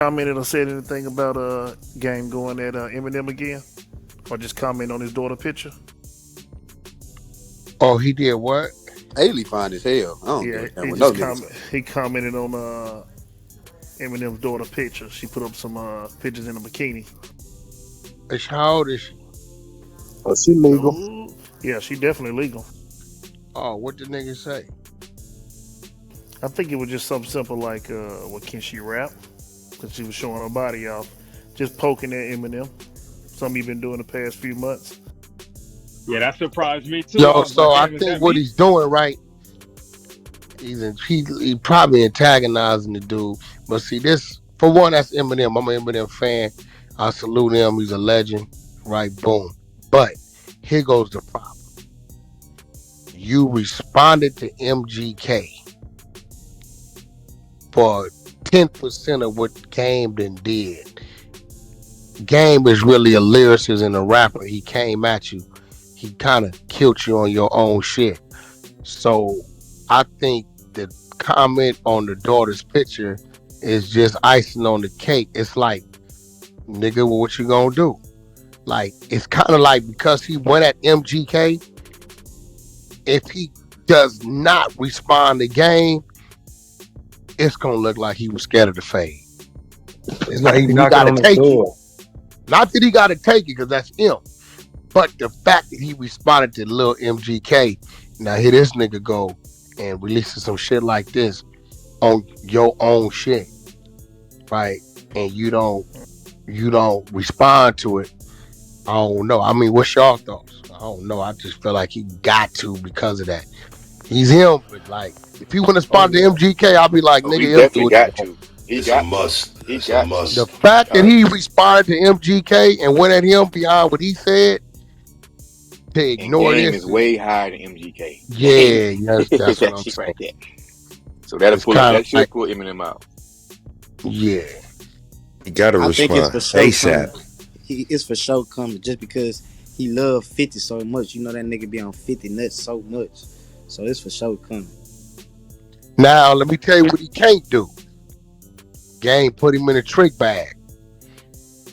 Commented or said anything about game going at Eminem again, or just comment on his daughter picture? Oh, he did what? Haley fine as hell. I don't give Yeah, a damn he what no just niggas. he commented on Eminem's daughter picture. She put up some pictures in a bikini. How old is she? Oh, she legal. Ooh, yeah, she definitely legal. Oh, what the nigga say? I think it was just something simple like, "What can she rap?" Because she was showing her body off, just poking at Eminem. Something he been doing the past few months. Yeah, that surprised me too. I Yo, was like, so I damn, is think that what beef? he's doing right, he probably antagonizing the dude. But see, this for one, that's Eminem. I'm an Eminem fan. I salute him. He's a legend. Right, boom. But here goes the problem. You responded to MGK for 10% of what Game then did. Game is really a lyricist and a rapper. He came at you. He kind of killed you on your own shit. So I think the comment on the daughter's picture is just icing on the cake. It's like, nigga, what you gonna do? Like, it's kind of like because he went at MGK, if he does not respond to Game, it's gonna look like he was scared of the fade. It's not Like he that he knocking gotta on the take it. door. Not that he gotta take it, because that's him. But the fact that he responded to little MGK, now here this nigga go and releases some shit like this on your own shit, right? And you don't respond to it. I don't know. I mean, what's your thoughts? I don't know. I just feel like he got to because of that. He's him, but like if he wouldn't Oh respond to yeah, MGK, I'll be like, Oh, he nigga, him definitely do what you got want. to. He It's a got to. must. He It's a got to. The must. fact that he responded to MGK and went at him beyond what he said to And ignore game this, is way higher than MGK. Game yeah, is that's what that I'm shit saying. right there. So that'll It's pull up. kind of That like, should pull Eminem out. yeah, You gotta I think it's respond for sure coming. ASAP. It's for sure coming just because he loved 50 so much. You know that nigga be on 50 nuts so much. So it's for sure coming. now let me tell you what he can't do. Game put him in a trick bag.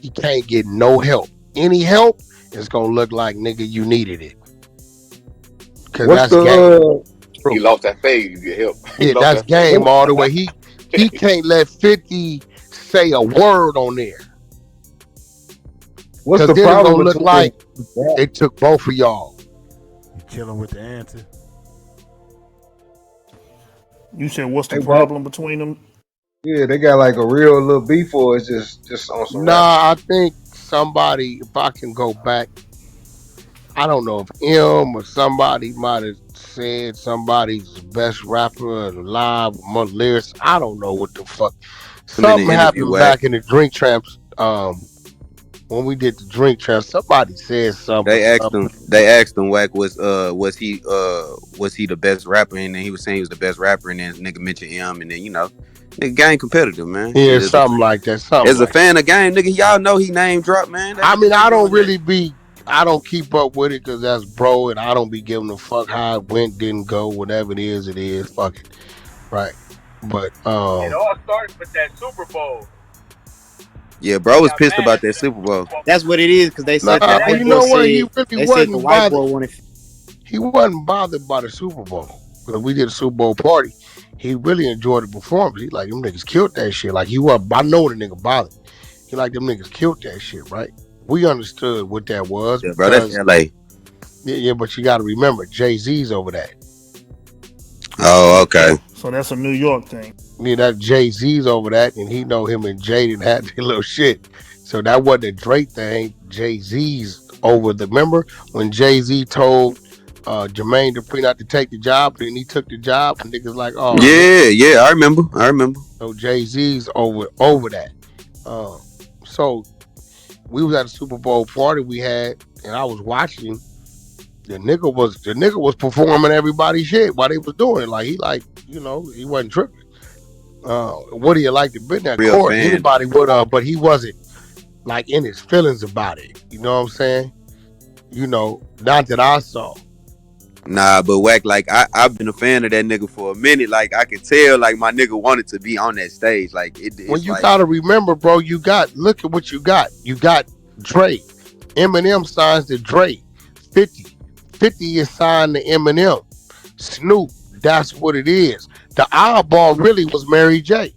He can't get no help. Any help, it's gonna look like nigga you needed it. Cause What's that's Game. the He True. lost that fade. You get help. He Yeah, lost that's that fade. Game all the way. He can't let 50 say a word on there. what's Cause the then it's problem gonna look between like it took both of y'all. You chilling with the answer. you said what's the they got, problem between them? yeah, they got like a real little beef, or it's just on some rap shit. Nah, I think somebody, if I can go back, I don't know if him or somebody might have said somebody's the best rapper alive, among lyrics. I don't know what the fuck. Him in the Something interview, happened Wack. back in the Drink Champs. When we did the Drink Champs, somebody said something. Something. They asked him, Wack, was he the best rapper? And then he was saying he was the best rapper. And then nigga mentioned him. And then nigga game competitive, man. Yeah, Shit, something like that. Something as a like that. fan of game, nigga, y'all know he name drop, man. That I nigga mean, been I don't doing that. really be. I don't keep up with it because that's bro, and I don't be giving a fuck how it went, didn't go, whatever it is, it is. Fuck it, right? But It all starts with that Super Bowl. Yeah, bro He was got pissed mad about at that that Super Super Bowl. Bowl. That's what it is because they nah, said that That white you boy know nigga, what? He said really they said the wasn't white bothered. boy wanted. He wasn't bothered by the Super Bowl because we did a Super Bowl party. He really enjoyed the performance. He like them niggas killed that shit. Like he was. I know the nigga bothered. He like them niggas killed that shit, right? We understood what that was Yeah, bro, that's because LA. yeah, but you got to remember Jay-Z's over that. Oh, okay. So that's a New York thing. Yeah, that Jay-Z's over that, and he know him and Jaden had their little shit. So that wasn't a Drake thing. Jay-Z's over the. Remember when Jay-Z told Jermaine Dupri not to take the job, and he took the job, and niggas like, oh man. Yeah, I remember. So Jay-Z's over that. Uh, so we was at a Super Bowl party we had, and I was watching. The nigga was performing everybody's shit while they was doing it. Like he wasn't tripping. What do you like to be in that Real court? fan. Anybody would but he wasn't like in his feelings about it. You know what I'm saying? Not that I saw. Nah, but Wack, like I've been a fan of that nigga for a minute. Like I could tell, like my nigga wanted to be on that stage. Like When it's you like gotta remember, bro, look at what you got. You got Dre. Eminem signs to Dre. 50. 50 is signed to Eminem. Snoop, that's what it is. The oddball really was Mary J.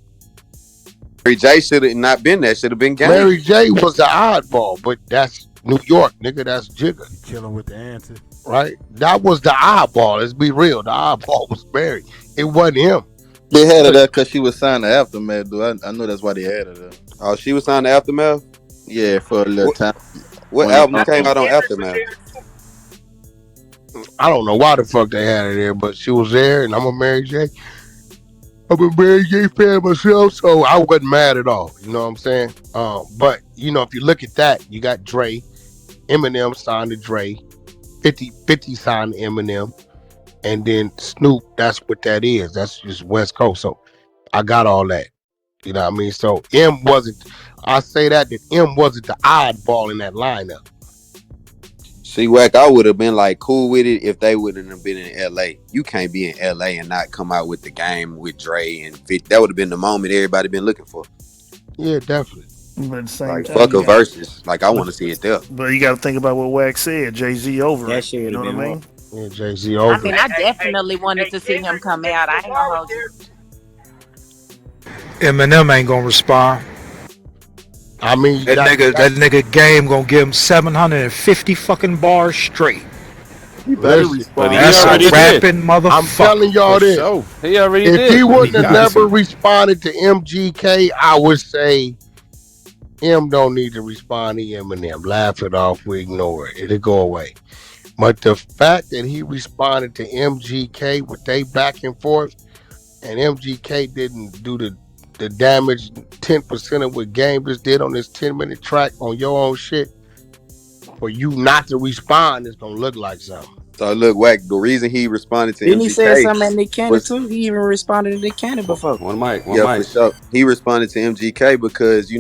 Mary J should have not been there. Should have been Game. Mary J was the oddball, but that's New York, nigga. That's Jigga, You chilling with the answer. right? That was the oddball. Let's be real. The oddball was Mary. It wasn't him. They had her there because she was signed to Aftermath, dude. I know that's why they had her there. Oh, she was on the Aftermath. Yeah, for a little time. What When album I came think out on Kendrick was Aftermath? there too. I don't know why the fuck they had her there, but she was there, and I'm a Mary J. I'm a Mary J fan myself, so I wasn't mad at all. You know what I'm saying? But you know, if you look at that, you got Dre, Eminem signed to Dre, 50 signed to Eminem, and then Snoop. That's what that is. That's just West Coast. So I got all that. You know what I mean? So M wasn't. I say that M wasn't the oddball in that lineup. See, Wack, I would have been like cool with it if they wouldn't have been in LA. You can't be in LA and not come out with the Game with Dre and 50. That would have been the moment everybody been looking for. Yeah, definitely. But at the same Like time, fuck a you got, versus. Like I want to see it there. but you got to think about what Wax said. Jay-Z over That it. shit You would know have what I been mean? hard. Yeah, Jay-Z I over. mean, I definitely wanted to see him Kendrick come out. I ain't gonna Lamar hold you. there. Eminem ain't gonna respond. I mean, That nigga Game gonna give him 750 fucking bars straight. He better listen, respond. That's He already a did. rapping motherfucker. I'm telling y'all For this. sure. He already If did. he wouldn't He have got never responded to MGK, I would say M don't need to respond to Eminem. Laugh it off, we ignore it. It'll go away. But the fact that he responded to MGK with they back and forth, and MGK didn't do the damage 10% of what Game just did on this 10-minute track on your own shit, for you not to respond is gonna look like something. So look, Wack, the reason he responded to Didn't he say MGK something at Nick Cannon was too? He even responded to Nick Cannon before. One mic. for sure. He responded to MGK because he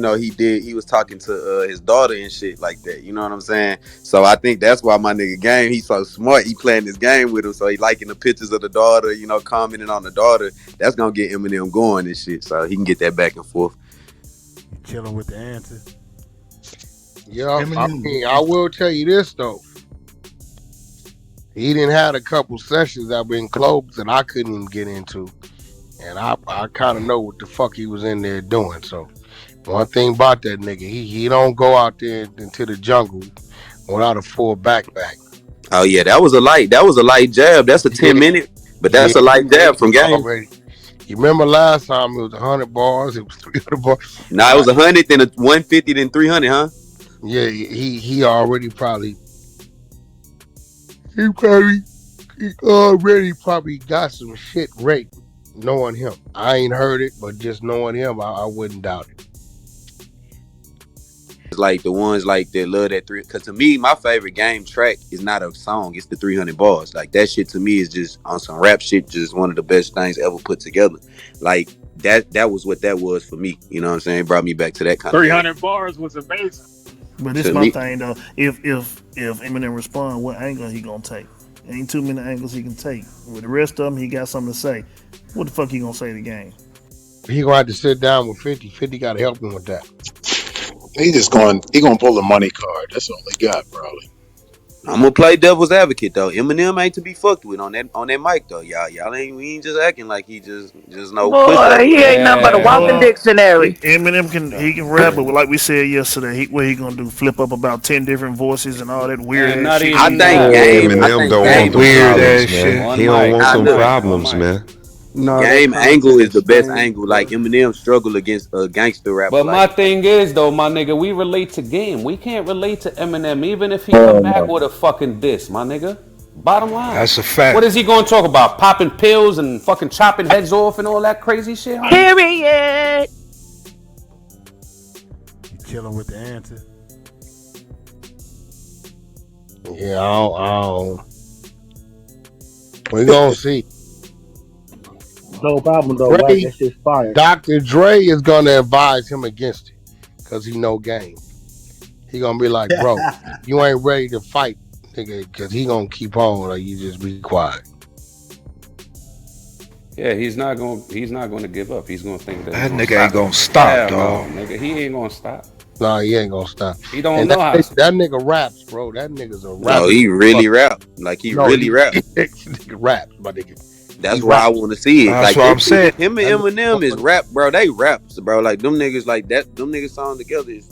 was talking to his daughter and shit like that. You know what I'm saying? So I think that's why my nigga Game, he's so smart. He playing this game with him, so he liking the pictures of the daughter. You know, commenting on the daughter. That's gonna get Eminem going and shit. So he can get that back and forth. You chilling with the answer. Yeah, I mean, I will tell you this though. He didn't have a couple sessions that been closed that I couldn't even get into. And I kind of know what the fuck he was in there doing. So one thing about that nigga, he don't go out there into the jungle without a full backpack. Oh yeah, that was a light jab. That's a 10-minute, but that's a light jab from Game. Already. You remember last time it was 100 bars, it was 300 bars. Nah, it was 100, then 150, then 300, huh? Yeah, he already probably got some shit raped. Knowing him, I ain't heard it, but just knowing him, I wouldn't doubt it. It's like the ones like that love that three. Cause to me, my favorite Game track is not a song; it's the 300 bars. Like that shit to me is just on some rap shit. Just one of the best things ever put together. Like that was what that was for me. You know what I'm saying? It brought me back to that kind 300 bars was amazing. But this my thing though. If Eminem respond, what angle he gonna take? Ain't too many angles he can take. With the rest of them, he got something to say. What the fuck he gonna say to the Game? He gonna have to sit down with 50. 50 got to help him with that. He gonna pull the money card. That's all he got, probably. I'm gonna play devil's advocate though. Eminem ain't to be fucked with on that mic though, y'all ain't we ain't just acting like he just no push Boy, up. he ain't nothing but a walking dictionary. Eminem can rap, but like we said yesterday, what he gonna do? Flip up about 10 different voices and all that weird ass shit. I think Game Eminem don't want them weird problems, ass man. shit. He don't want some problems, man. No, Game angle is the best angle. Like Eminem struggle against a gangster rap. But my thing is though, my nigga, we relate to Game. We can't relate to Eminem, even if he come back with a fucking diss, my nigga. Bottom line. That's a fact. What is he gonna talk about? Popping pills and fucking chopping heads off and all that crazy shit? Period. You chilling with the answer. Yeah, I don't. We gonna see. Dope album though, right? That shit's fire. Dr. Dre is gonna advise him against it because he know Game. He gonna be like, bro, you ain't ready to fight nigga, because he gonna keep on. Like, you just be quiet. Yeah, he's not gonna give up. He's gonna think that he's That gonna nigga ain't stop. gonna stop, Hell dog. no, nigga. He ain't gonna stop. Nah, he ain't gonna stop. He don't And know how. that nigga raps, bro. That nigga's a No, rapper. he really rap. Like he No, really he rap. nigga raps, my nigga. That's He why I raps. want to see it. That's Like what they I'm two, saying. him and That nigga Eminem is rap, bro. They raps, bro. Like them niggas, like that. Them niggas song together is.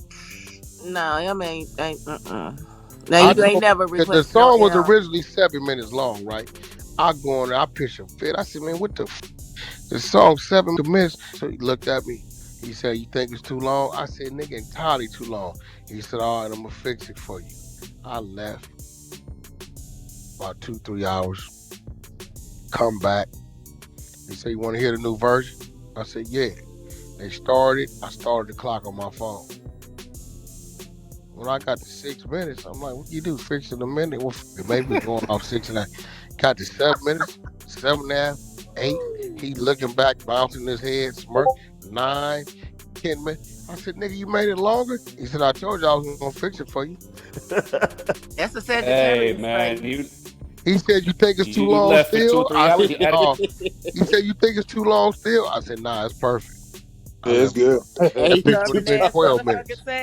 No, I mean, ain't. Now I you ain't go, never the requested no song was L. originally 7 minutes long, right? I go on there, I pitch a fit. I said, man, what the the song 7 minutes. So he looked at me. He said, you think it's too long? I said, nigga, entirely too long. He said, all right, I'm gonna fix it for you. I left about 2-3 hours. Come back. He said, you want to hear the new version? I said, yeah. They started. I started the clock on my phone. When I got to 6 minutes, I'm like, what you do? Fix it in a minute? Well, maybe we're going off 6.5. Got to 7 minutes, 7.5, 8. He looking back, bouncing his head, smirk. 9, 10 minutes. I said, nigga, you made it longer? He said, I told you I was gonna fix it for you. That's a Hey Sagittarius, man, baby. He said, you think it's too you long left for still? 2-3 I hours. said, You had to no. get. He said, you think it's too long still? I said, nah, it's perfect. I Yeah, it's left. good. And That he bitch comes would in have been there, 12 motherfucker minutes. say,